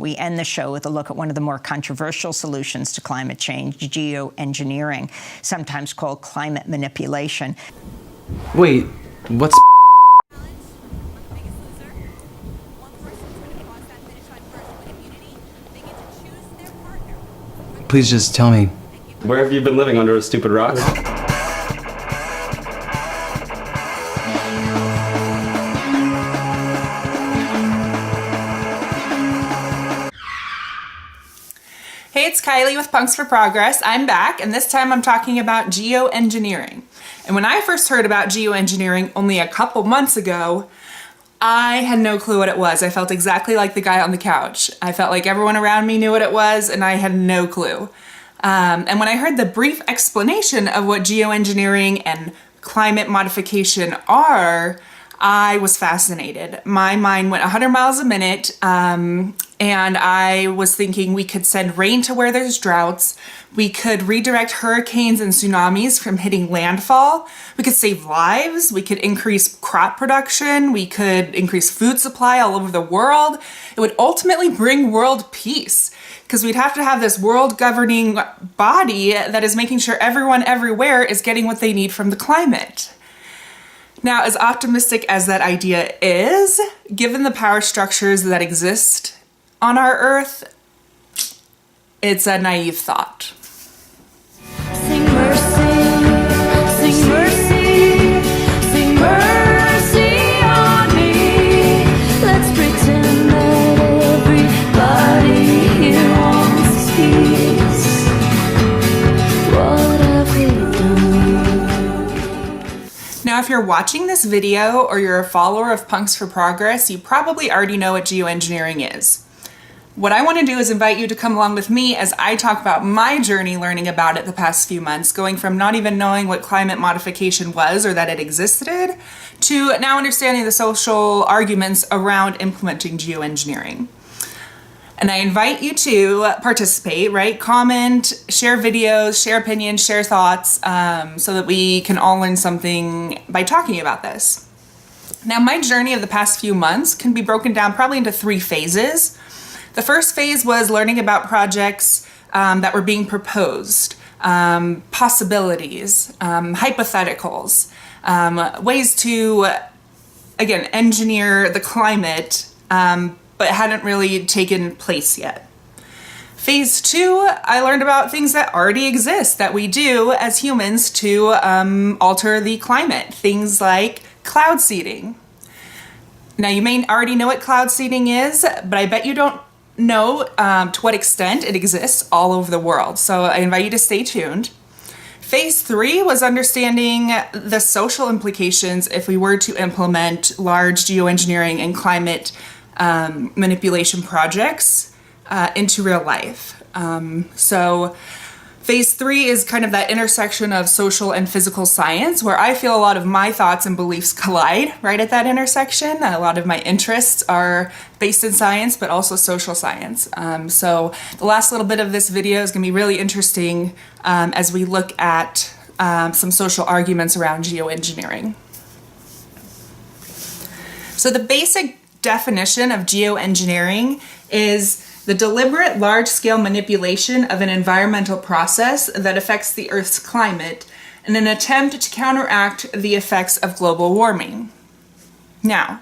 We end the show with a look at one of the more controversial solutions to climate change, geoengineering, sometimes called climate manipulation. Wait, what's Please just tell me. Where have you been living, under a stupid rock? Hey, it's Kylie with Punks for Progress. I'm back, and this time I'm talking about geoengineering. And when I first heard about geoengineering only a couple months ago, I had no clue what it was. I felt exactly like the guy on the couch. I felt like everyone around me knew what it was, and I had no clue. And when I heard the brief explanation of what geoengineering and climate modification are, I was fascinated. My mind went 100 miles a minute, and I was thinking we could send rain to where there's droughts, we could redirect hurricanes and tsunamis from hitting landfall, we could save lives, we could increase crop production, we could increase food supply all over the world. It would ultimately bring world peace, because we'd have to have this world governing body that is making sure everyone everywhere is getting what they need from the climate. Now, as optimistic as that idea is, given the power structures that exist on our Earth, it's a naive thought. Sing mercy, sing mercy, sing mercy on me. Let's pretend that everybody here wants peace. What have we done? Now, if you're watching this video or you're a follower of Punks for Progress, you probably already know what geoengineering is. What I want to do is invite you to come along with me as I talk about my journey learning about it the past few months, going from not even knowing what climate modification was or that it existed, to now understanding the social arguments around implementing geoengineering. And I invite you to participate, right? Comment, share videos, share opinions, share thoughts, so that we can all learn something by talking about this. Now, my journey of the past few months can be broken down probably into 3 phases. The first phase was learning about projects that were being proposed, possibilities, hypotheticals, ways to, again, engineer the climate, but hadn't really taken place yet. Phase 2, I learned about things that already exist that we do as humans to alter the climate, things like cloud seeding. Now, you may already know what cloud seeding is, but I bet you don't know to what extent it exists all over the world. So I invite you to stay tuned. Phase 3 was understanding the social implications if we were to implement large geoengineering and climate manipulation projects into real life. So phase 3 is kind of that intersection of social and physical science, where I feel a lot of my thoughts and beliefs collide right at that intersection. A lot of my interests are based in science, but also social science. So the last little bit of this video is going to be really interesting as we look at some social arguments around geoengineering. So the basic definition of geoengineering is the deliberate large-scale manipulation of an environmental process that affects the Earth's climate in an attempt to counteract the effects of global warming. Now,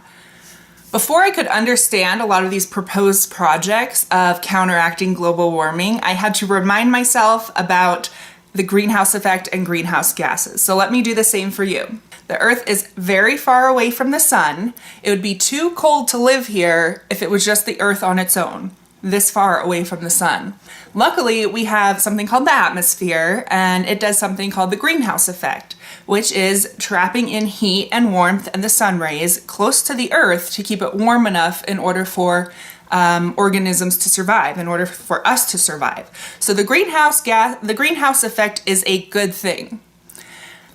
before I could understand a lot of these proposed projects of counteracting global warming, I had to remind myself about the greenhouse effect and greenhouse gases. So let me do the same for you. The Earth is very far away from the sun. It would be too cold to live here if it was just the Earth on its own, this far away from the sun. Luckily, we have something called the atmosphere, and it does something called the greenhouse effect, which is trapping in heat and warmth and the sun rays close to the Earth to keep it warm enough in order for organisms to survive, in order for us to survive. So the greenhouse effect is a good thing.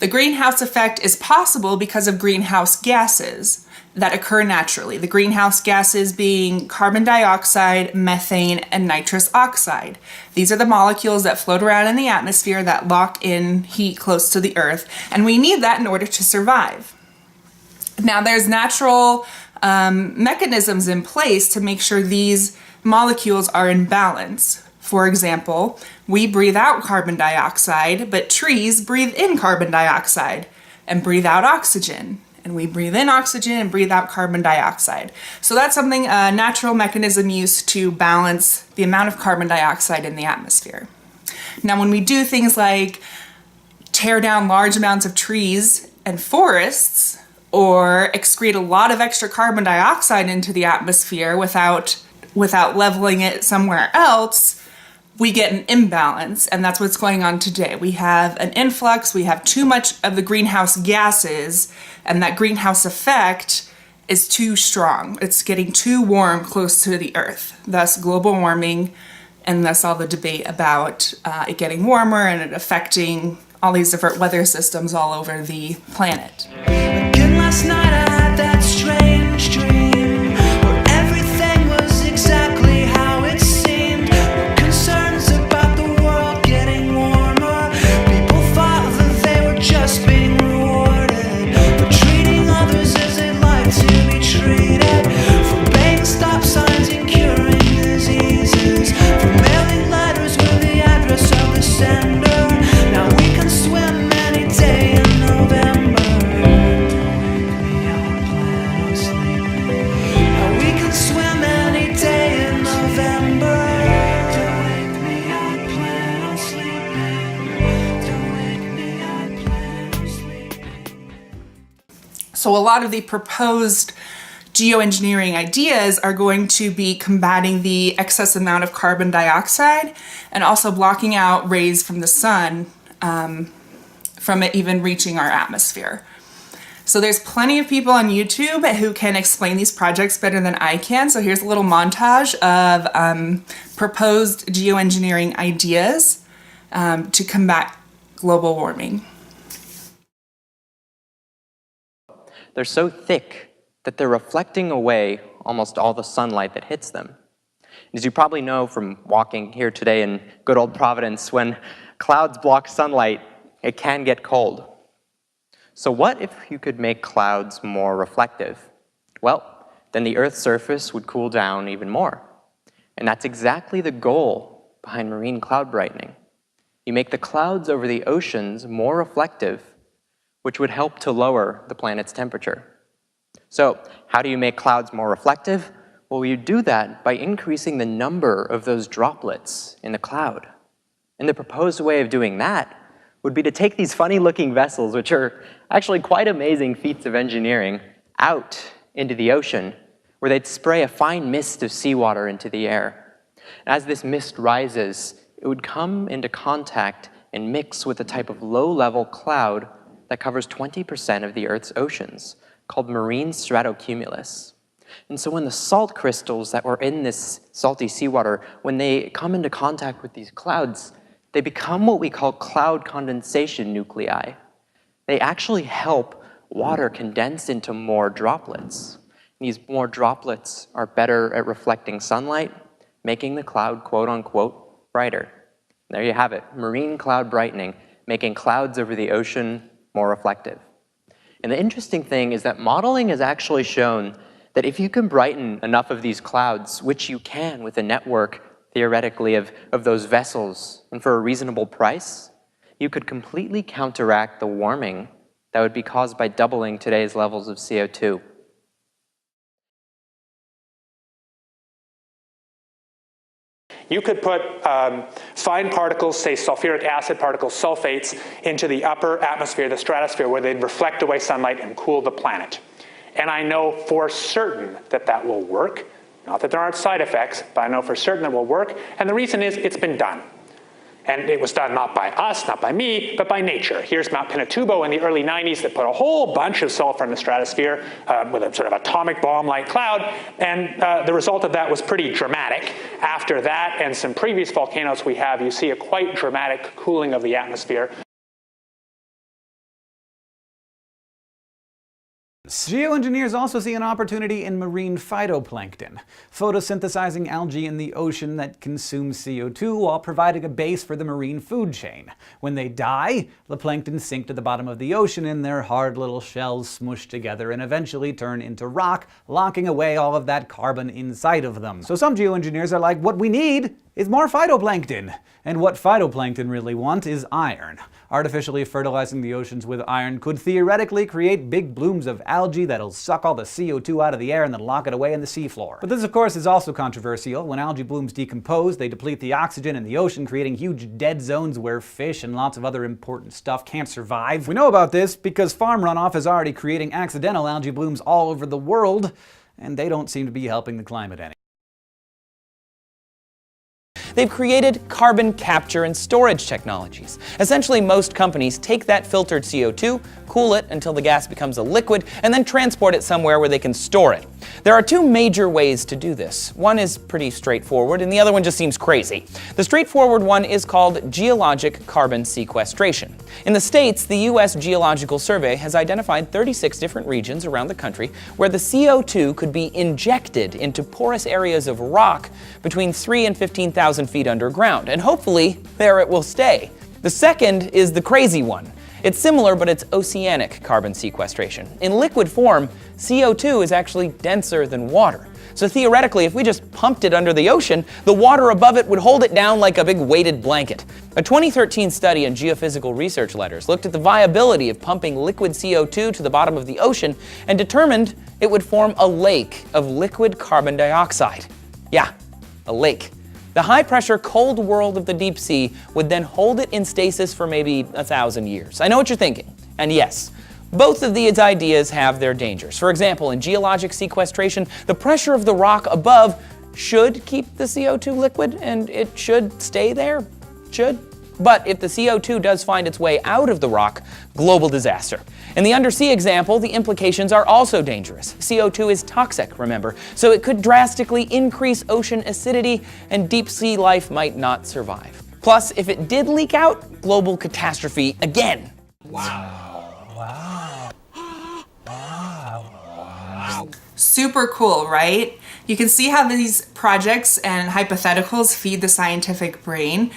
The greenhouse effect is possible because of greenhouse gases that occur naturally. The greenhouse gases being carbon dioxide, methane, and nitrous oxide. These are the molecules that float around in the atmosphere that lock in heat close to the Earth, and we need that in order to survive. Now, there's natural mechanisms in place to make sure these molecules are in balance. For example, we breathe out carbon dioxide, but trees breathe in carbon dioxide and breathe out oxygen. And we breathe in oxygen and breathe out carbon dioxide. So that's something, a natural mechanism used to balance the amount of carbon dioxide in the atmosphere. Now, when we do things like tear down large amounts of trees and forests, or excrete a lot of extra carbon dioxide into the atmosphere without leveling it somewhere else, we get an imbalance, and that's what's going on today. We have an influx, we have too much of the greenhouse gases, and that greenhouse effect is too strong. It's getting too warm close to the Earth, thus global warming, and thus all the debate about it getting warmer and it affecting all these different weather systems all over the planet. Again last night I had that strange dream where everything was exactly how it seemed. No concerns about the world getting warmer. People thought that they were just being rewarded for treating others as they'd like to be treated. For paying stop signs and curing diseases. For mailing letters with the address of the sender. Now we can swim any day in November. Swim any day in November. Don't wake me, I plan on sleeping. Don't wake me, I plan on sleeping. So a lot of the proposed geoengineering ideas are going to be combating the excess amount of carbon dioxide and also blocking out rays from the sun from it even reaching our atmosphere. So there's plenty of people on YouTube who can explain these projects better than I can. So here's a little montage of proposed geoengineering ideas to combat global warming. They're so thick that they're reflecting away almost all the sunlight that hits them. As you probably know from walking here today in good old Providence, when clouds block sunlight, it can get cold. So what if you could make clouds more reflective? Well, then the Earth's surface would cool down even more. And that's exactly the goal behind marine cloud brightening. You make the clouds over the oceans more reflective, which would help to lower the planet's temperature. So how do you make clouds more reflective? Well, you do that by increasing the number of those droplets in the cloud. And the proposed way of doing that would be to take these funny-looking vessels, which are actually quite amazing feats of engineering, out into the ocean, where they'd spray a fine mist of seawater into the air. And as this mist rises, it would come into contact and mix with a type of low-level cloud that covers 20% of the Earth's oceans, called marine stratocumulus. And so when the salt crystals that were in this salty seawater, when they come into contact with these clouds, they become what we call cloud condensation nuclei. They actually help water condense into more droplets. These more droplets are better at reflecting sunlight, making the cloud, quote unquote, brighter. There you have it, marine cloud brightening, making clouds over the ocean more reflective. And the interesting thing is that modeling has actually shown that if you can brighten enough of these clouds, which you can with a network theoretically of those vessels, and for a reasonable price, you could completely counteract the warming that would be caused by doubling today's levels of CO2. You could put fine particles, say sulfuric acid particles, sulfates, into the upper atmosphere, the stratosphere, where they'd reflect away sunlight and cool the planet. And I know for certain that that will work. Not that there aren't side effects, but I know for certain it will work. And the reason is it's been done. And it was done not by us, not by me, but by nature. Here's Mount Pinatubo in the early 90s that put a whole bunch of sulfur in the stratosphere with a sort of atomic bomb-like cloud. And the result of that was pretty dramatic. After that and some previous volcanoes we have, you see a quite dramatic cooling of the atmosphere. Geoengineers also see an opportunity in marine phytoplankton, photosynthesizing algae in the ocean that consume CO2 while providing a base for the marine food chain. When they die, the plankton sink to the bottom of the ocean and their hard little shells smush together and eventually turn into rock, locking away all of that carbon inside of them. So some geoengineers are like, what we need is more phytoplankton. And what phytoplankton really want is iron. Artificially fertilizing the oceans with iron could theoretically create big blooms of algae that'll suck all the CO2 out of the air and then lock it away in the seafloor. But this, of course, is also controversial. When algae blooms decompose, they deplete the oxygen in the ocean, creating huge dead zones where fish and lots of other important stuff can't survive. We know about this because farm runoff is already creating accidental algae blooms all over the world, and they don't seem to be helping the climate any. They've created carbon capture and storage technologies. Essentially, most companies take that filtered CO2, cool it until the gas becomes a liquid, and then transport it somewhere where they can store it. There are two major ways to do this. One is pretty straightforward, and the other one just seems crazy. The straightforward one is called geologic carbon sequestration. In the States, the U.S. Geological Survey has identified 36 different regions around the country where the CO2 could be injected into porous areas of rock between 3,000 and 15,000 feet underground, and hopefully there it will stay. The second is the crazy one. It's similar, but it's oceanic carbon sequestration. In liquid form, CO2 is actually denser than water. So theoretically, if we just pumped it under the ocean, the water above it would hold it down like a big weighted blanket. A 2013 study in Geophysical Research Letters looked at the viability of pumping liquid CO2 to the bottom of the ocean and determined it would form a lake of liquid carbon dioxide. Yeah, a lake. The high-pressure cold world of the deep sea would then hold it in stasis for maybe 1,000 years. I know what you're thinking, and yes, both of these ideas have their dangers. For example, in geologic sequestration, the pressure of the rock above should keep the CO2 liquid, and it should stay there. Should. But if the CO2 does find its way out of the rock, global disaster. In the undersea example, the implications are also dangerous. CO2 is toxic, remember, so it could drastically increase ocean acidity and deep sea life might not survive. Plus, if it did leak out, global catastrophe again. Super cool, right? You can see how these projects and hypotheticals feed the scientific brain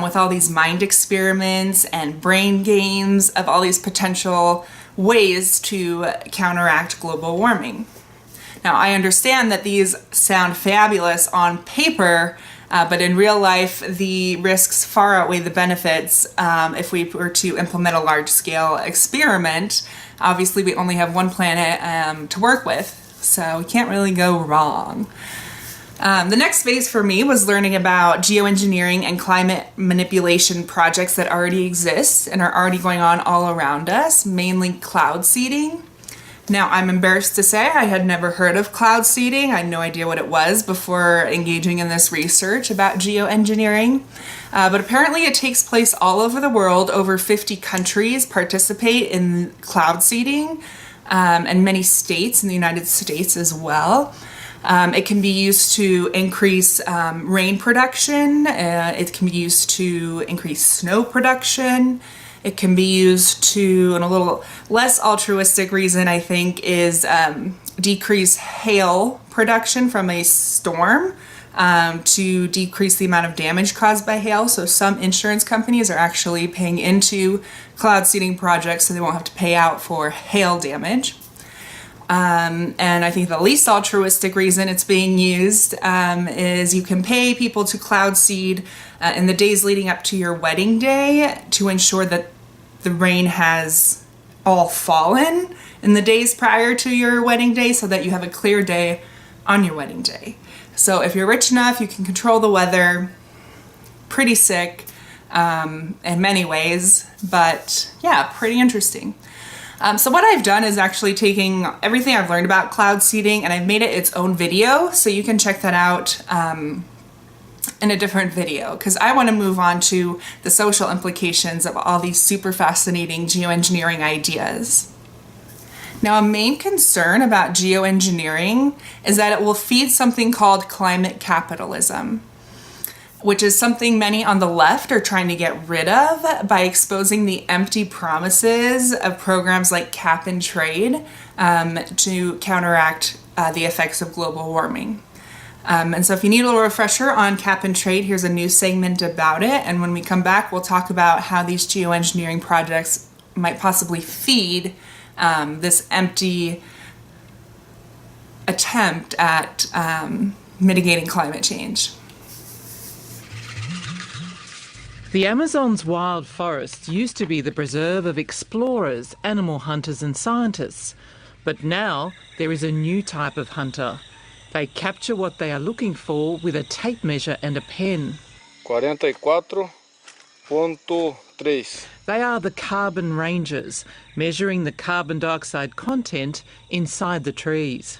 with all these mind experiments and brain games of all these potential ways to counteract global warming. Now, I understand that these sound fabulous on paper, but in real life, the risks far outweigh the benefits if we were to implement a large-scale experiment. Obviously, we only have one planet to work with, so we can't really go wrong. The next phase for me was learning about geoengineering and climate manipulation projects that already exist and are already going on all around us, mainly cloud seeding. Now, I'm embarrassed to say I had never heard of cloud seeding. I had no idea what it was before engaging in this research about geoengineering. But apparently it takes place all over the world. Over 50 countries participate in cloud seeding, and many states in the United States as well. It can be used to increase rain production. It can be used to increase snow production. It can be used to, and a little less altruistic reason, I think, is decrease hail production from a storm to decrease the amount of damage caused by hail. So some insurance companies are actually paying into cloud seeding projects so they won't have to pay out for hail damage. And I think the least altruistic reason it's being used is you can pay people to cloud seed in the days leading up to your wedding day to ensure that the rain has all fallen in the days prior to your wedding day so that you have a clear day on your wedding day. So if you're rich enough, you can control the weather. Pretty sick in many ways, but yeah, pretty interesting. So what I've done is actually taking everything I've learned about cloud seeding and I've made it its own video, so you can check that out in a different video, because I want to move on to the social implications of all these super fascinating geoengineering ideas. Now, a main concern about geoengineering is that it will feed something called climate capitalism. which is something many on the left are trying to get rid of by exposing the empty promises of programs like cap and trade to counteract the effects of global warming. And so if you need a little refresher on cap and trade, here's a new segment about it. And when we come back, we'll talk about how these geoengineering projects might possibly feed this empty attempt at mitigating climate change. The Amazon's wild forests used to be the preserve of explorers, animal hunters and scientists. But now there is a new type of hunter. They capture what they are looking for with a tape measure and a pen. 44.3. They are the carbon rangers, measuring the carbon dioxide content inside the trees.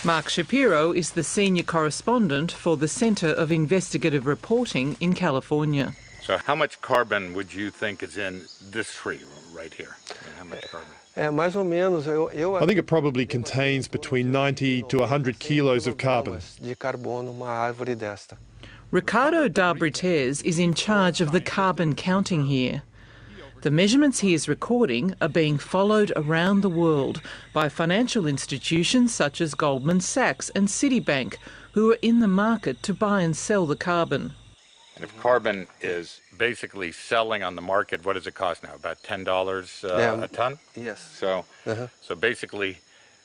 Mark Shapiro is the senior correspondent for the Center of Investigative Reporting in California. So how much carbon would you think is in this tree right here? How much carbon? I think it probably contains between 90 to 100 kilos of carbon. Ricardo Darbrites is in charge of the carbon counting here. The measurements he is recording are being followed around the world by financial institutions such as Goldman Sachs and Citibank, who are in the market to buy and sell the carbon. And if carbon is basically selling on the market, what does it cost now? About $10 a ton? Yes. So, so basically,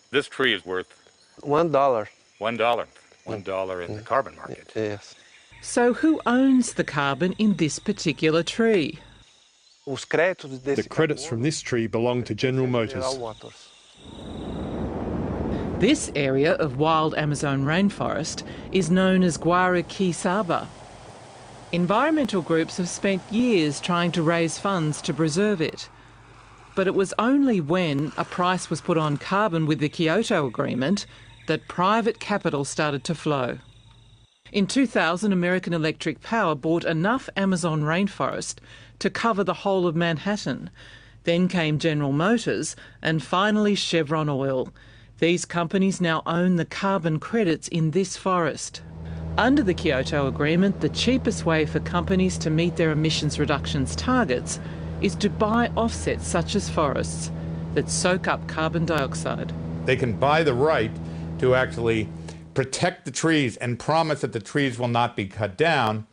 this tree is worth $1. $1 in the carbon market. Yes. So who owns the carbon in this particular tree? The credits from this tree belong to General Motors. This area of wild Amazon rainforest is known as Guaraqueçaba. Environmental groups have spent years trying to raise funds to preserve it. But it was only when a price was put on carbon with the Kyoto Agreement that private capital started to flow. In 2000, American Electric Power bought enough Amazon rainforest to cover the whole of Manhattan. Then came General Motors and finally Chevron Oil. These companies now own the carbon credits in this forest. Under the Kyoto Agreement, the cheapest way for companies to meet their emissions reductions targets is to buy offsets such as forests that soak up carbon dioxide. They can buy the right to actually protect the trees and promise that the trees will not be cut down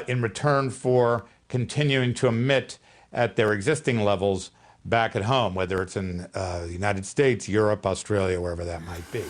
in return for continuing to emit at their existing levels back at home, whether it's in the United States, Europe, Australia, wherever that might be.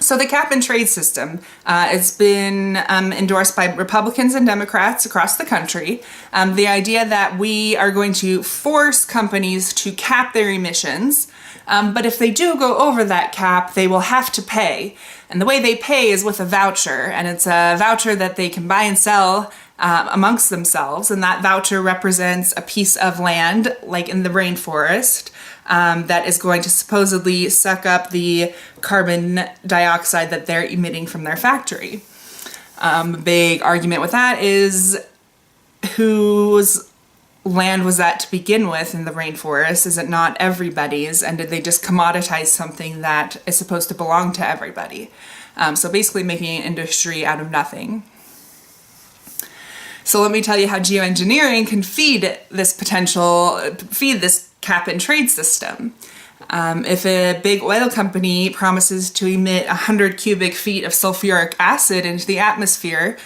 So the cap and trade system has been endorsed by Republicans and Democrats across the country. The idea that we are going to force companies to cap their emissions, but if they do go over that cap, they will have to pay. And the way they pay is with a voucher, and it's a voucher that they can buy and sell amongst themselves, and that voucher represents a piece of land, like in the rainforest, that is going to supposedly suck up the carbon dioxide that they're emitting from their factory. A big argument with that is whose land was that to begin with in the rainforest? Is it not everybody's? And did they just commoditize something that is supposed to belong to everybody? So basically making an industry out of nothing. So let me tell you how geoengineering can feed this cap and trade system. If a big oil company promises to emit 100 cubic feet of sulfuric acid into the atmosphere,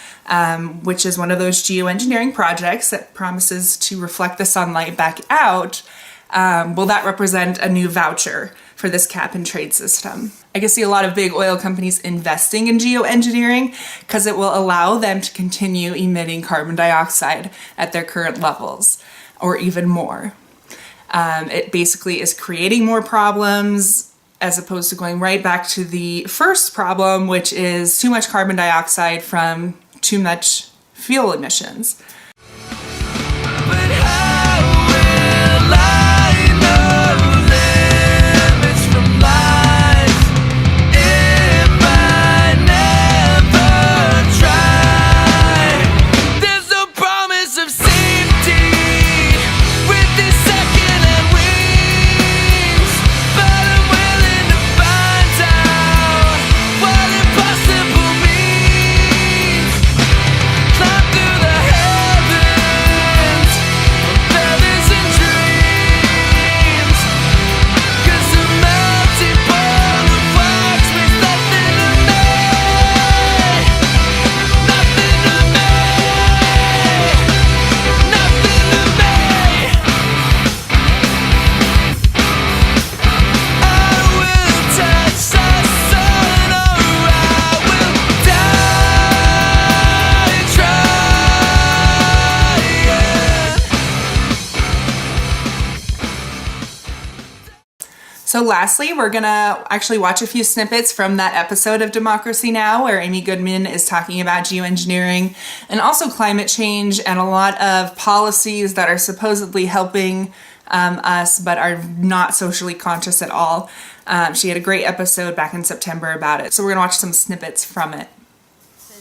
which is one of those geoengineering projects that promises to reflect the sunlight back out, will that represent a new voucher for this cap and trade system? I can see a lot of big oil companies investing in geoengineering because it will allow them to continue emitting carbon dioxide at their current levels, or even more. It basically is creating more problems as opposed to going right back to the first problem, which is too much carbon dioxide from too much fuel emissions. So lastly, we're gonna actually watch a few snippets from that episode of Democracy Now! Where Amy Goodman is talking about geoengineering and also climate change and a lot of policies that are supposedly helping us but are not socially conscious at all. She had a great episode back in September about it. So we're gonna watch some snippets from it.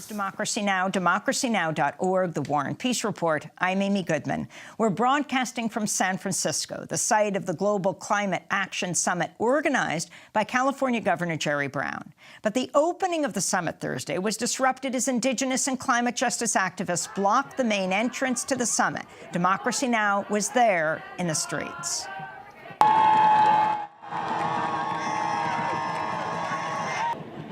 Democracy Now!, democracynow.org, The War and Peace Report. I'm Amy Goodman. We're broadcasting from San Francisco, the site of the Global Climate Action Summit organized by California Governor Jerry Brown. But the opening of the summit Thursday was disrupted as Indigenous and climate justice activists blocked the main entrance to the summit. Democracy Now! Was there in the streets.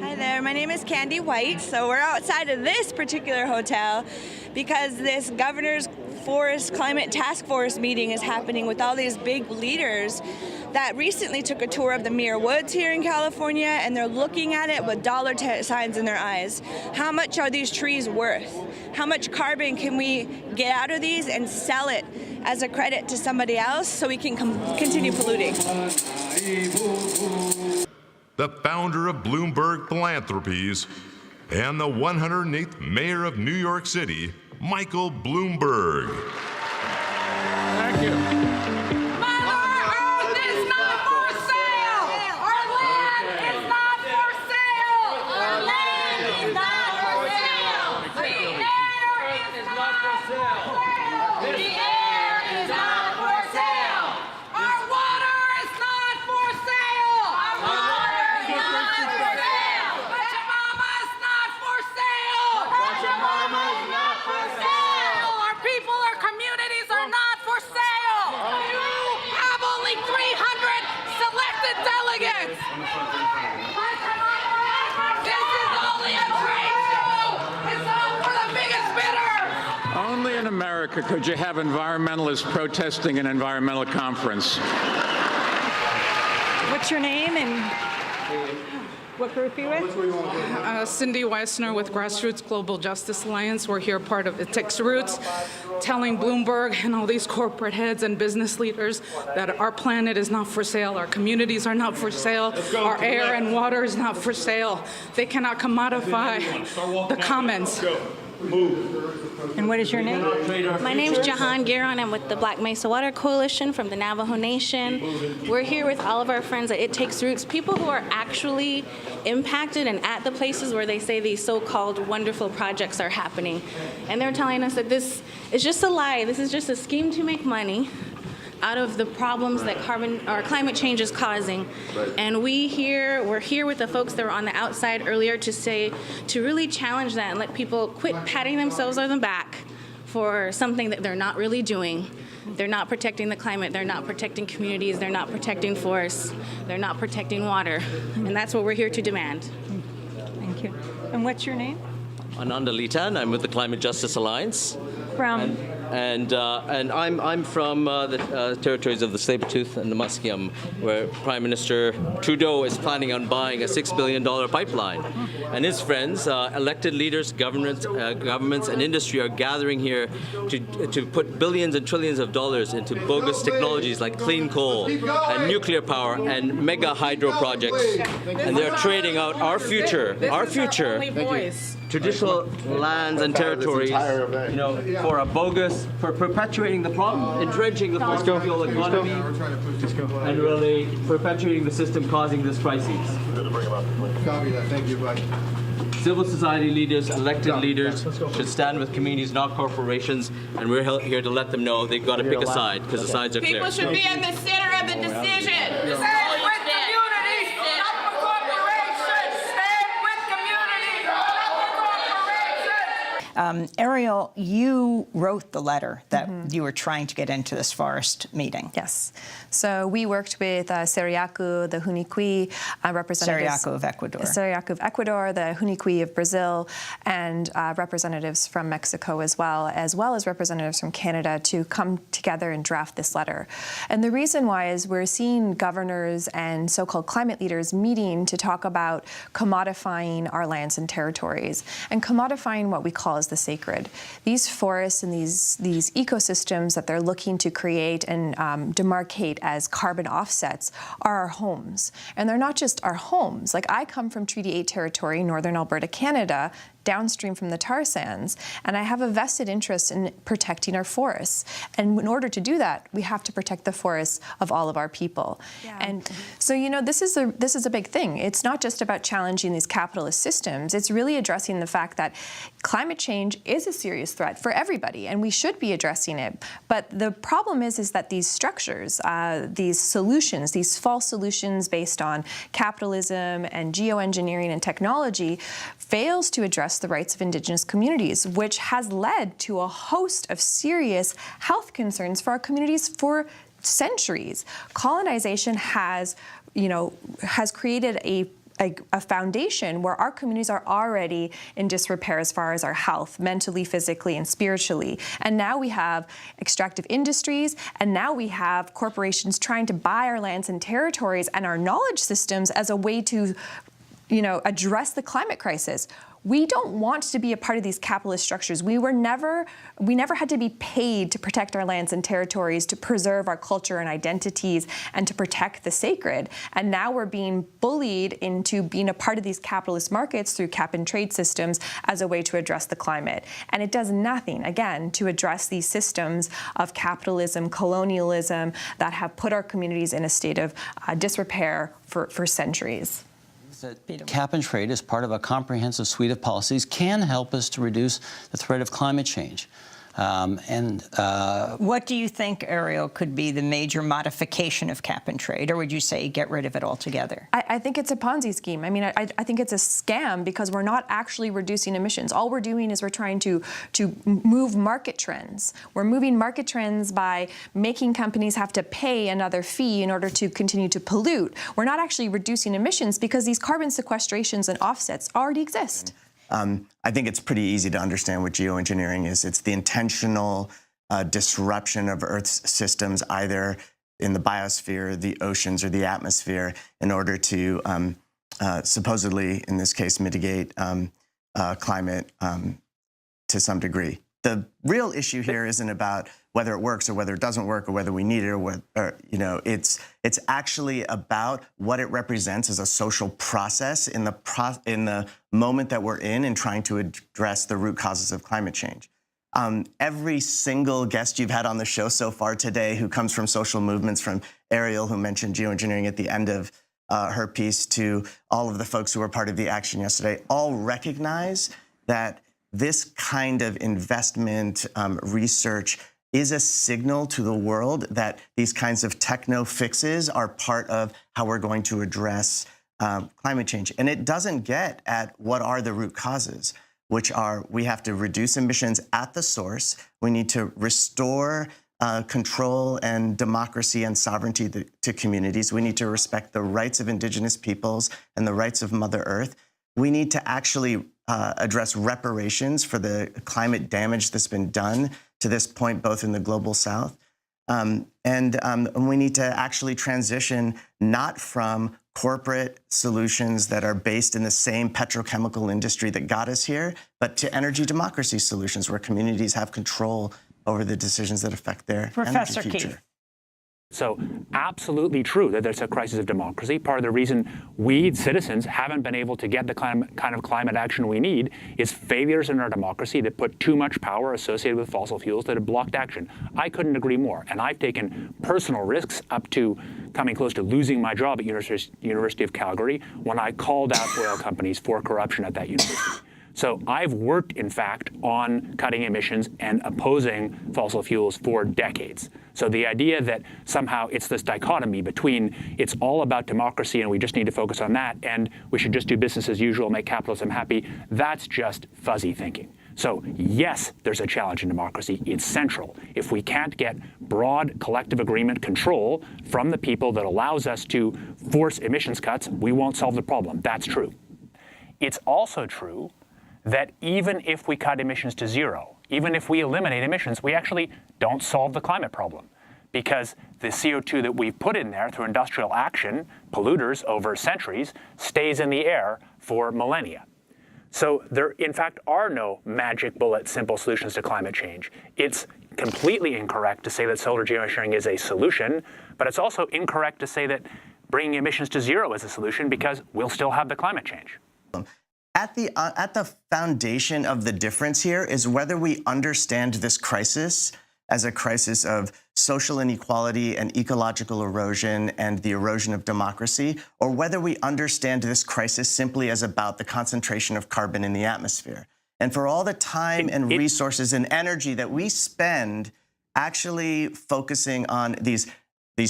Hi there, my name is Candy White. So we're outside of this particular hotel because this Governor's Forest Climate Task Force meeting is happening with all these big leaders that recently took a tour of the Muir Woods here in California, and they're looking at it with dollar signs in their eyes. How much are these trees worth? How much carbon can we get out of these and sell it as a credit to somebody else so we can continue polluting? The founder of Bloomberg Philanthropies and the 108th mayor of New York City, Michael Bloomberg. Thank you. Only in America could you have environmentalists protesting an environmental conference. What's your name and what group are you with? Cindy Weissner with Grassroots Global Justice Alliance. We're here part of It Takes Roots, telling Bloomberg and all these corporate heads and business leaders that our planet is not for sale, our communities are not for sale, our air and water is not for sale. They cannot commodify the commons. And what is your name? My name is Jahan Giron. I'm with the Black Mesa Water Coalition from the Navajo Nation. We're here with all of our friends at It Takes Roots, people who are actually impacted and at the places where they say these so-called wonderful projects are happening. And they're telling us that this is just a lie. This is just a scheme to make money out of the problems that climate change is causing. And we're here with the folks that were on the outside earlier to really challenge that and let people quit patting themselves on the back for something that they're not really doing. They're not protecting the climate, they're not protecting communities, they're not protecting forests, they're not protecting water. And that's what we're here to demand. Thank you. And what's your name? Ananda Litan. I'm with the Climate Justice Alliance. From? And I'm from the territories of the Tsleil-Waututh and the Musqueam, where Prime Minister Trudeau is planning on buying a $6 billion pipeline. And his friends, elected leaders, governments, and industry are gathering here to put billions and trillions of dollars into bogus technologies like clean coal and nuclear power and mega hydro projects. And they're trading out our future, traditional lands and territories, for a bogus, for perpetuating the problem, entrenching the fossil fuel economy, and really perpetuating the system causing this crisis. Copy that. Thank you, bud. Civil society leaders, elected leaders should stand with communities, not corporations, and we're here to let them know they've got to pick a side, because the sides are clear. People should be in the center of the decision. Stand with communities, not for corporations. Stand with communities, not for corporations. Ariel, you wrote the letter that you were trying to get into this forest meeting. Yes. So we worked with Seriaku, the Huniqui representatives. Seriaku of Ecuador. Seriaku of Ecuador, the Huniqui of Brazil, and representatives from Mexico as well as representatives from Canada to come together and draft this letter. And the reason why is we're seeing governors and so-called climate leaders meeting to talk about commodifying our lands and territories and commodifying what we call house the sacred. These forests and these ecosystems that they're looking to create and demarcate as carbon offsets are our homes. And they're not just our homes. Like, I come from Treaty 8 territory, Northern Alberta, Canada, downstream from the tar sands, and I have a vested interest in protecting our forests. And in order to do that, we have to protect the forests of all of our people. Yeah. And so, you know, this is a big thing. It's not just about challenging these capitalist systems. It's really addressing the fact that climate change is a serious threat for everybody, and we should be addressing it. But the problem is that these structures, these solutions, these false solutions based on capitalism and geoengineering and technology, fails to address the rights of Indigenous communities, which has led to a host of serious health concerns for our communities for centuries. Colonization has created a foundation where our communities are already in disrepair as far as our health, mentally, physically, and spiritually. And now we have extractive industries, and now we have corporations trying to buy our lands and territories and our knowledge systems as a way to, address the climate crisis. We don't want to be a part of these capitalist structures. We never had to be paid to protect our lands and territories, to preserve our culture and identities, and to protect the sacred. And now we're being bullied into being a part of these capitalist markets through cap and trade systems as a way to address the climate. And it does nothing, again, to address these systems of capitalism, colonialism that have put our communities in a state of disrepair for centuries. Cap and trade, as part of a comprehensive suite of policies, can help us to reduce the threat of climate change. What do you think, Ariel, could be the major modification of cap and trade, or would you say get rid of it altogether? I think it's a Ponzi scheme. I mean, I think it's a scam because we're not actually reducing emissions. All we're doing is we're trying to move market trends. We're moving market trends by making companies have to pay another fee in order to continue to pollute. We're not actually reducing emissions because these carbon sequestrations and offsets already exist. I think it's pretty easy to understand what geoengineering is. It's the intentional disruption of Earth's systems, either in the biosphere, the oceans, or the atmosphere, in order to supposedly, in this case, mitigate climate to some degree. The real issue here isn't about whether it works or whether it doesn't work or whether we need it or it's actually about what it represents as a social process in the moment that we're in trying to address the root causes of climate change. Every single guest you've had on the show so far today who comes from social movements, from Ariel, who mentioned geoengineering at the end of her piece, to all of the folks who were part of the action yesterday, all recognize that this kind of investment research is a signal to the world that these kinds of techno fixes are part of how we're going to address climate change. And it doesn't get at what are the root causes, which are we have to reduce emissions at the source. We need to restore control and democracy and sovereignty to communities. We need to respect the rights of Indigenous peoples and the rights of Mother Earth. We need to actually address reparations for the climate damage that's been done to this point, both in the global South. And we need to actually transition not from corporate solutions that are based in the same petrochemical industry that got us here, but to energy democracy solutions where communities have control over the decisions that affect their Professor energy future. Keith. So absolutely true that there's a crisis of democracy. Part of the reason we, citizens, haven't been able to get the kind of climate action we need is failures in our democracy that put too much power associated with fossil fuels that have blocked action. I couldn't agree more. And I've taken personal risks up to coming close to losing my job at University of Calgary when I called out oil companies for corruption at that university. So I've worked, in fact, on cutting emissions and opposing fossil fuels for decades. So the idea that somehow it's this dichotomy between it's all about democracy and we just need to focus on that and we should just do business as usual, make capitalism happy, that's just fuzzy thinking. So yes, there's a challenge in democracy. It's central. If we can't get broad collective agreement control from the people that allows us to force emissions cuts, we won't solve the problem. That's true. It's also true that even if we cut emissions to zero, even if we eliminate emissions, we actually don't solve the climate problem because the CO2 that we've put in there through industrial action, polluters over centuries, stays in the air for millennia. So there, in fact, are no magic bullet simple solutions to climate change. It's completely incorrect to say that solar geoengineering is a solution, but it's also incorrect to say that bringing emissions to zero is a solution, because we'll still have the climate change. At the foundation of the difference here is whether we understand this crisis as a crisis of social inequality and ecological erosion and the erosion of democracy, or whether we understand this crisis simply as about the concentration of carbon in the atmosphere. And for all the time and resources and energy that we spend actually focusing on these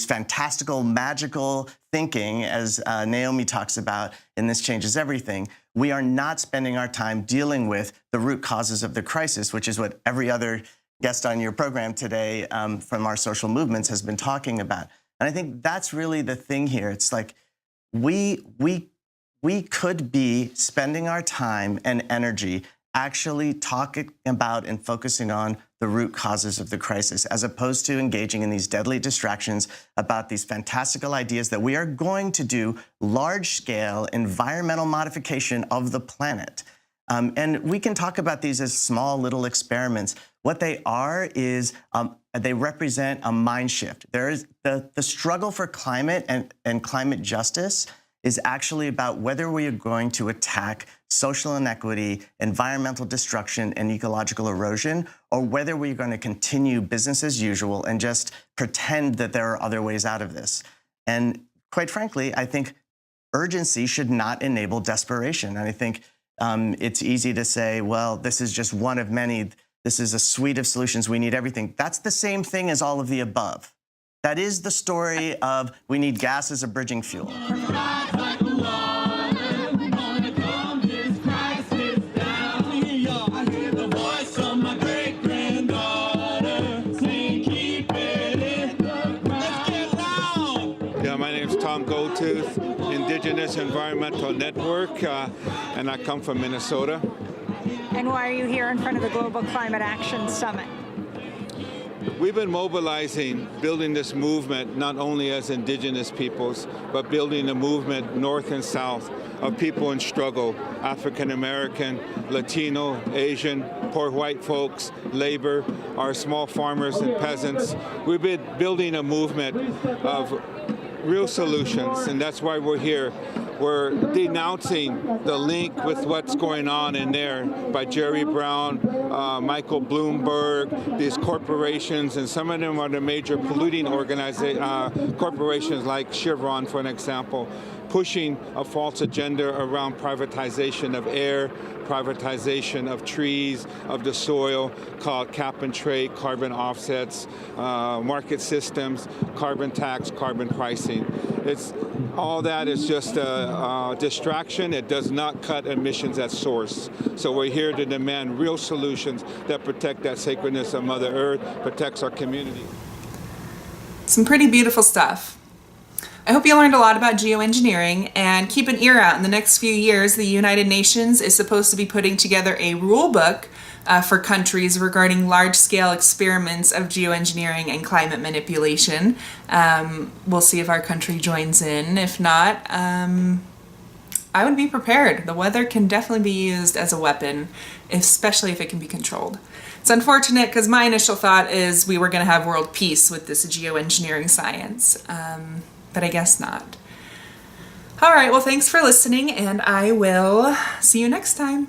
fantastical, magical thinking, as Naomi talks about in This Changes Everything, we are not spending our time dealing with the root causes of the crisis, which is what every other guest on your program today from our social movements has been talking about. And I think that's really the thing here. It's like we could be spending our time and energy actually talking about and focusing on the root causes of the crisis, as opposed to engaging in these deadly distractions about these fantastical ideas that we are going to do large-scale environmental modification of the planet. And we can talk about these as small little experiments. What they are is they represent a mind shift. There is the struggle for climate and climate justice is actually about whether we are going to attack social inequity, environmental destruction, and ecological erosion, or whether we're going to continue business as usual and just pretend that there are other ways out of this. And quite frankly, I think urgency should not enable desperation. And I think it's easy to say, well, this is just one of many. This is a suite of solutions. We need everything. That's the same thing as all of the above. That is the story of we need gas as a bridging fuel. Indigenous Environmental Network, and I come from Minnesota. And why are you here in front of the Global Climate Action Summit? We've been mobilizing, building this movement, not only as Indigenous peoples, but building a movement north and south of people in struggle, African American, Latino, Asian, poor white folks, labor, our small farmers and peasants. We've been building a movement of real solutions, and that's why we're here. We're denouncing the link with what's going on in there by Jerry Brown, Michael Bloomberg, these corporations, and some of them are the major polluting corporations like Chevron, for an example, pushing a false agenda around privatization of air, privatization of trees, of the soil, called cap and trade, carbon offsets, market systems, carbon tax, carbon pricing. All that is just a distraction. It does not cut emissions at source. So we're here to demand real solutions that protect that sacredness of Mother Earth, protects our community. Some pretty beautiful stuff. I hope you learned a lot about geoengineering, and keep an ear out. In the next few years, the United Nations is supposed to be putting together a rule book for countries regarding large-scale experiments of geoengineering and climate manipulation. We'll see if our country joins in. If not, I would be prepared. The weather can definitely be used as a weapon, especially if it can be controlled. It's unfortunate because my initial thought is we were going to have world peace with this geoengineering science. But I guess not. All right, well, thanks for listening, and I will see you next time.